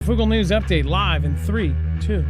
Marfoogle News Update live in 3, 2.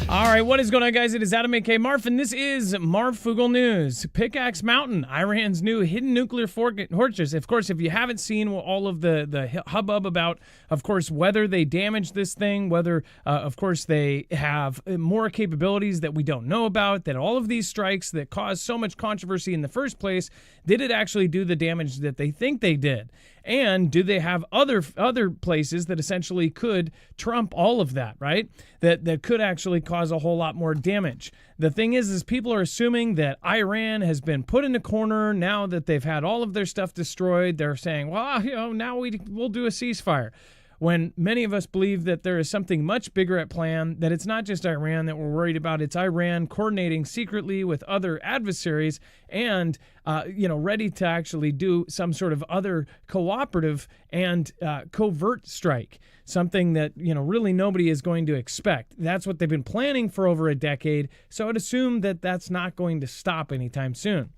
All right, what is going on, guys? It is Adam A.K. Marf, and this is Marfoogle News. Pickaxe Mountain, Iran's new hidden nuclear fortress. Of course, if you haven't seen all of the hubbub about, of course, whether they damaged this thing, whether, of course, they have more capabilities that we don't know about, that all of these strikes that caused so much controversy in the first place, did it actually do the damage that they think they did? And do they have other places that essentially could trump all of that, right? That could actually cause a whole lot more damage. The thing is people are assuming that Iran has been put in a corner now that they've had all of their stuff destroyed. They're saying, well, now we'll do a ceasefire. When many of us believe that there is something much bigger at plan, that it's not just Iran that we're worried about, it's Iran coordinating secretly with other adversaries and, ready to actually do some sort of other cooperative and covert strike, something that, really nobody is going to expect. That's what they've been planning for over a decade, so I'd assume that that's not going to stop anytime soon.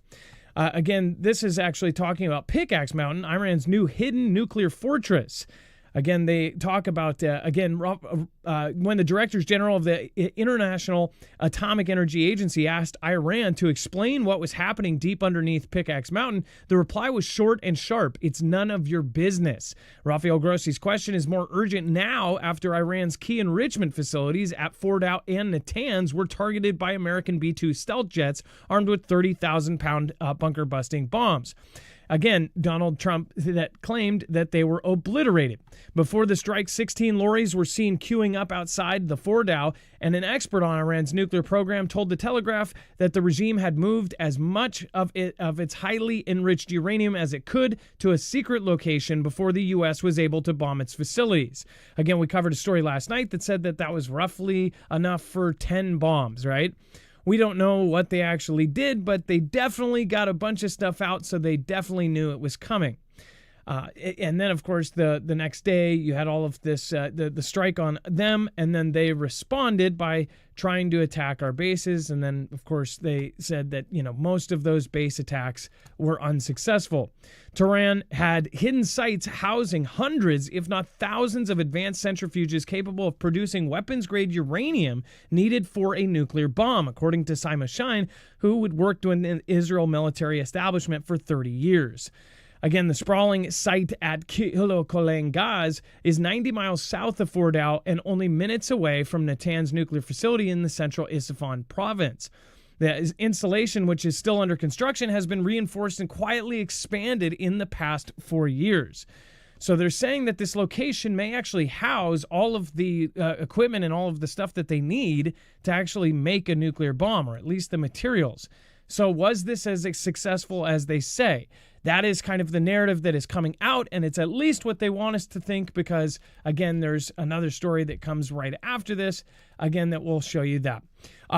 Again, this is actually talking about Pickaxe Mountain, Iran's new hidden nuclear fortress. Again, they talk about, when the Directors General of the International Atomic Energy Agency asked Iran to explain what was happening deep underneath Pickaxe Mountain, the reply was short and sharp. It's none of your business. Rafael Grossi's question is more urgent now after Iran's key enrichment facilities at Fordow and Natanz were targeted by American B-2 stealth jets armed with 30,000-pound bunker-busting bombs. Again, Donald Trump that claimed that they were obliterated. Before the strike, 16 lorries were seen queuing up outside the Fordow, and an expert on Iran's nuclear program told The Telegraph that the regime had moved as much of its highly enriched uranium as it could to a secret location before the U.S. was able to bomb its facilities. Again, we covered a story last night that said that was roughly enough for 10 bombs, right? We don't know what they actually did, but they definitely got a bunch of stuff out, so they definitely knew it was coming. And then, of course, the next day, you had all of this, the strike on them, and then they responded by trying to attack our bases. And then, of course, they said that, most of those base attacks were unsuccessful. Tehran had hidden sites housing hundreds, if not thousands, of advanced centrifuges capable of producing weapons-grade uranium needed for a nuclear bomb, according to Sima Shine, who had worked in the Israel military establishment for 30 years. Again, the sprawling site at Kilokolen Gaz is 90 miles south of Fordow and only minutes away from Natanz nuclear facility in the central Isfahan province. The installation, which is still under construction, has been reinforced and quietly expanded in the past 4 years. So they're saying that this location may actually house all of the equipment and all of the stuff that they need to actually make a nuclear bomb, or at least the materials. So was this as successful as they say? That is kind of the narrative that is coming out, and it's at least what they want us to think because, again, there's another story that comes right after this, again, that will show you that.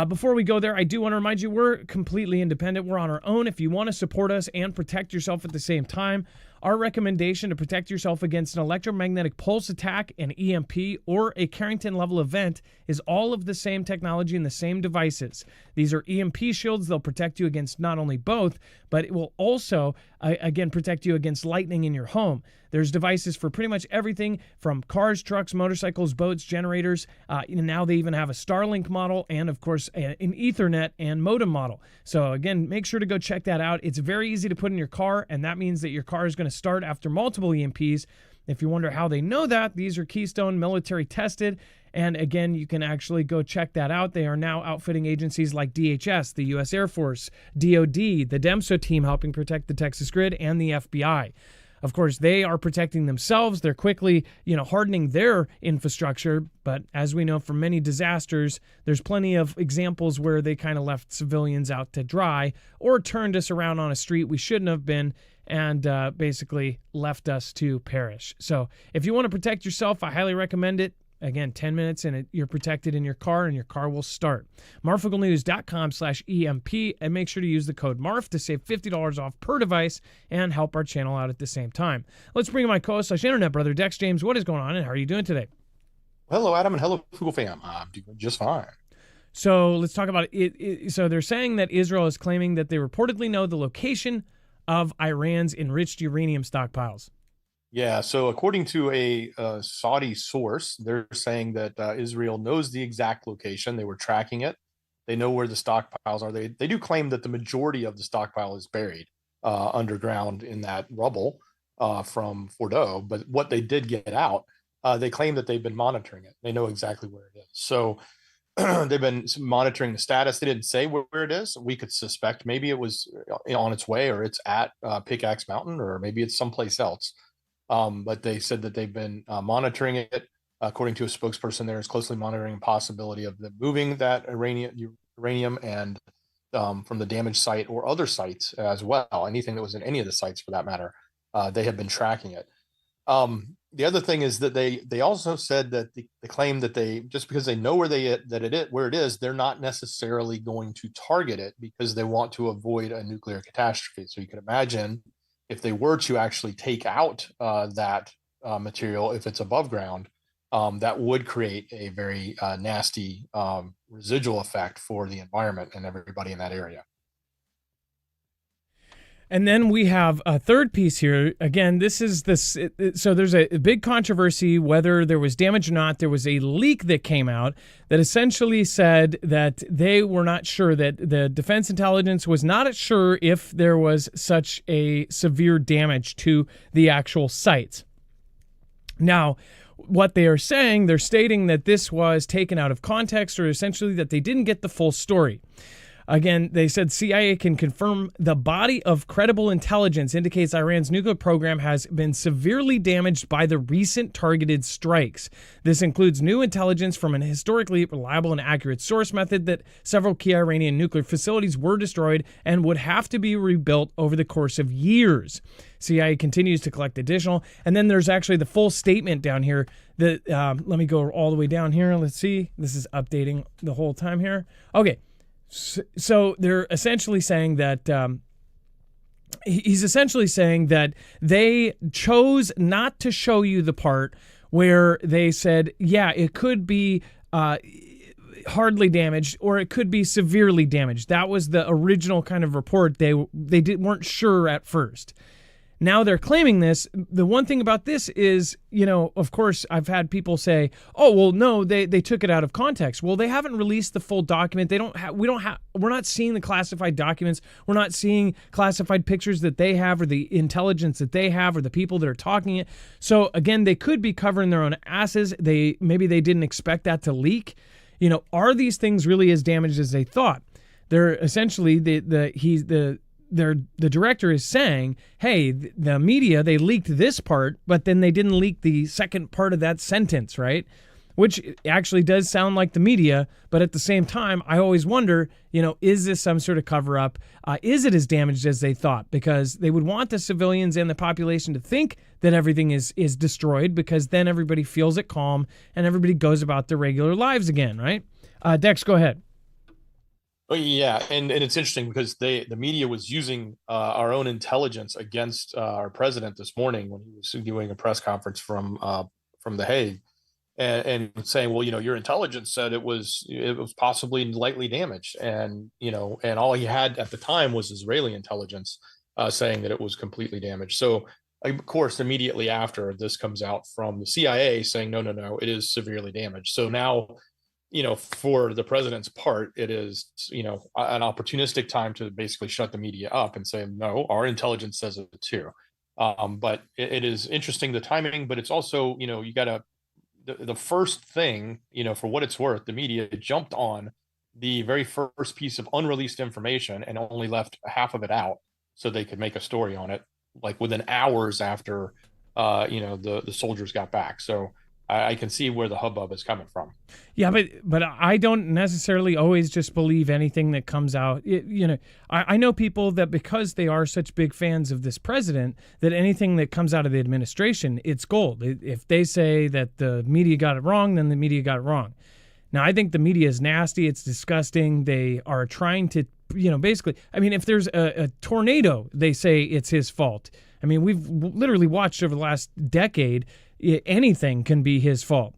Before we go there, I do want to remind you we're completely independent. We're on our own. If you want to support us and protect yourself at the same time, our recommendation to protect yourself against an electromagnetic pulse attack, an EMP, or a Carrington-level event is all of the same technology and the same devices. These are EMP shields. They'll protect you against not only both, but it will also, again, protect you against lightning in your home. There's devices for pretty much everything from cars, trucks, motorcycles, boats, generators. Now they even have a Starlink model and, of course, an Ethernet and modem model. So, again, make sure to go check that out. It's very easy to put in your car, and that means that your car is going to start after multiple EMPs. If you wonder how they know that, these are Keystone military tested. And again, you can actually go check that out. They are now outfitting agencies like DHS, the U.S. Air Force, DOD, the DEMSO team helping protect the Texas grid, and the FBI. Of course, they are protecting themselves. They're quickly, hardening their infrastructure. But as we know from many disasters, there's plenty of examples where they kind of left civilians out to dry or turned us around on a street we shouldn't have been and basically left us to perish. So if you want to protect yourself, I highly recommend it. Again, 10 minutes and you're protected in your car and your car will start. Marfooglenews.com/EMP, and make sure to use the code MARF to save $50 off per device and help our channel out at the same time. Let's bring in my co-host / internet brother, Dex James. What is going on and how are you doing today? Hello, Adam, and hello, Google fam. I'm doing just fine. So let's talk about it. So they're saying that Israel is claiming that they reportedly know the location of Iran's enriched uranium stockpiles. Yeah, so according to a Saudi source, they're saying that Israel knows the exact location. They were tracking it. They know where the stockpiles are. They do claim that the majority of the stockpile is buried underground in that rubble from Fordo. But what they did get out, they claim that they've been monitoring it. They know exactly where it is. So they've been monitoring the status. They didn't say where it is. We could suspect maybe it was on its way, or it's at Pickaxe Mountain, or maybe it's someplace else. But they said that they've been monitoring it. According to a spokesperson, there is closely monitoring the possibility of them moving that uranium and from the damaged site or other sites as well. Anything that was in any of the sites, for that matter, they have been tracking it. The other thing is that they also said that the claim that they, just because they know where it is, they're not necessarily going to target it because they want to avoid a nuclear catastrophe. So you can imagine if they were to actually take out that material, if it's above ground, that would create a very nasty residual effect for the environment and everybody in that area. And then we have a third piece here. Again, this is this. So there's a big controversy whether there was damage or not. There was a leak that came out that essentially said that they were not sure, that the Defense Intelligence was not sure if there was such a severe damage to the actual sites. Now, what they are saying, they're stating that this was taken out of context, or essentially that they didn't get the full story. Again, they said CIA can confirm the body of credible intelligence indicates Iran's nuclear program has been severely damaged by the recent targeted strikes. This includes new intelligence from an historically reliable and accurate source method that several key Iranian nuclear facilities were destroyed and would have to be rebuilt over the course of years. CIA continues to collect additional. And then there's actually the full statement down here that, let me go all the way down here. Let's see. This is updating the whole time here. Okay. So they're essentially saying that he's essentially saying that they chose not to show you the part where they said, yeah, it could be hardly damaged or it could be severely damaged. That was the original kind of report. They weren't sure at first. Now they're claiming this. The one thing about this is, of course, I've had people say, "Oh, well, no, they took it out of context." Well, they haven't released the full document. We're not seeing the classified documents. We're not seeing classified pictures that they have, or the intelligence that they have, or the people that are talking it. So again, they could be covering their own asses. Maybe they didn't expect that to leak. Are these things really as damaged as they thought? They're essentially the director is saying, hey, the media, they leaked this part, but then they didn't leak the second part of that sentence, right? Which actually does sound like the media, but at the same time, I always wonder, is this some sort of cover-up? Is it as damaged as they thought? Because they would want the civilians and the population to think that everything is destroyed, because then everybody feels it calm and everybody goes about their regular lives again, right? Dex, go ahead. Oh yeah, and it's interesting because the media was using our own intelligence against our president this morning when he was doing a press conference from The Hague, and saying, well, your intelligence said it was possibly lightly damaged, and and all he had at the time was Israeli intelligence saying that it was completely damaged. So of course, immediately after this comes out from the CIA saying no, it is severely damaged. So now, for the president's part, it is, an opportunistic time to basically shut the media up and say, no, our intelligence says it too. But it is interesting, the timing, but it's also, you got to, the first thing, for what it's worth, the media jumped on the very first piece of unreleased information and only left half of it out so they could make a story on it, like within hours after, the soldiers got back. So I can see where the hubbub is coming from. Yeah, but I don't necessarily always just believe anything that comes out. I know people that, because they are such big fans of this president, that anything that comes out of the administration, it's gold. If they say that the media got it wrong, then the media got it wrong. Now, I think the media is nasty. It's disgusting. They are trying to, basically, if there's a tornado, they say it's his fault. We've literally watched over the last decade, anything can be his fault.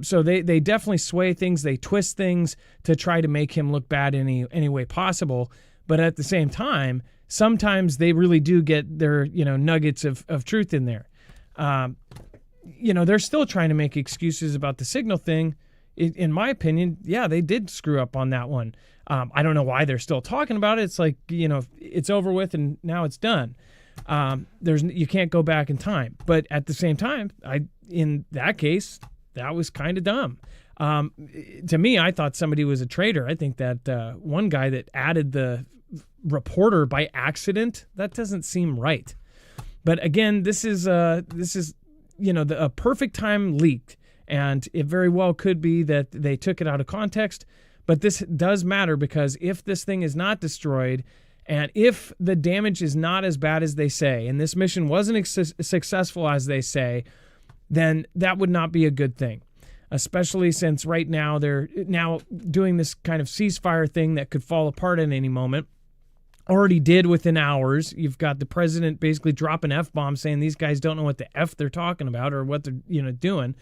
So they definitely sway things. They twist things to try to make him look bad in any way possible. But at the same time, sometimes they really do get their, nuggets of truth in there. They're still trying to make excuses about the signal thing. In my opinion, yeah, they did screw up on that one. I don't know why they're still talking about it. It's like, it's over with and now it's done. You can't go back in time. But at the same time, in that case, that was kind of dumb. To me, I thought somebody was a traitor. I think that one guy that added the reporter by accident, that doesn't seem right. But again, this is a perfect time leaked, and it very well could be that they took it out of context. But this does matter, because if this thing is not destroyed, and if the damage is not as bad as they say, and this mission wasn't successful as they say, then that would not be a good thing. Especially since right now they're now doing this kind of ceasefire thing that could fall apart at any moment. Already did within hours. You've got the president basically dropping F-bombs, saying these guys don't know what the F they're talking about or what they're doing.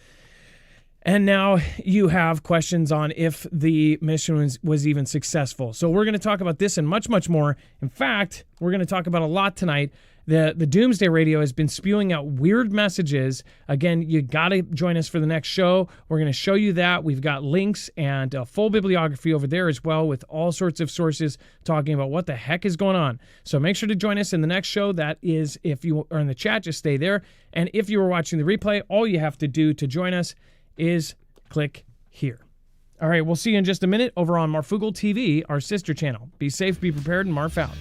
And now you have questions on if the mission was even successful. So we're going to talk about this and much, much more. In fact, we're going to talk about a lot tonight. The Doomsday Radio has been spewing out weird messages. Again, you got to join us for the next show. We're going to show you that. We've got links and a full bibliography over there as well, with all sorts of sources talking about what the heck is going on. So make sure to join us in the next show. That is, if you are in the chat, just stay there. And if you are watching the replay, all you have to do to join us is click here. All right, we'll see you in just a minute over on Marfoogle TV, our sister channel. Be safe, be prepared, and Marf out.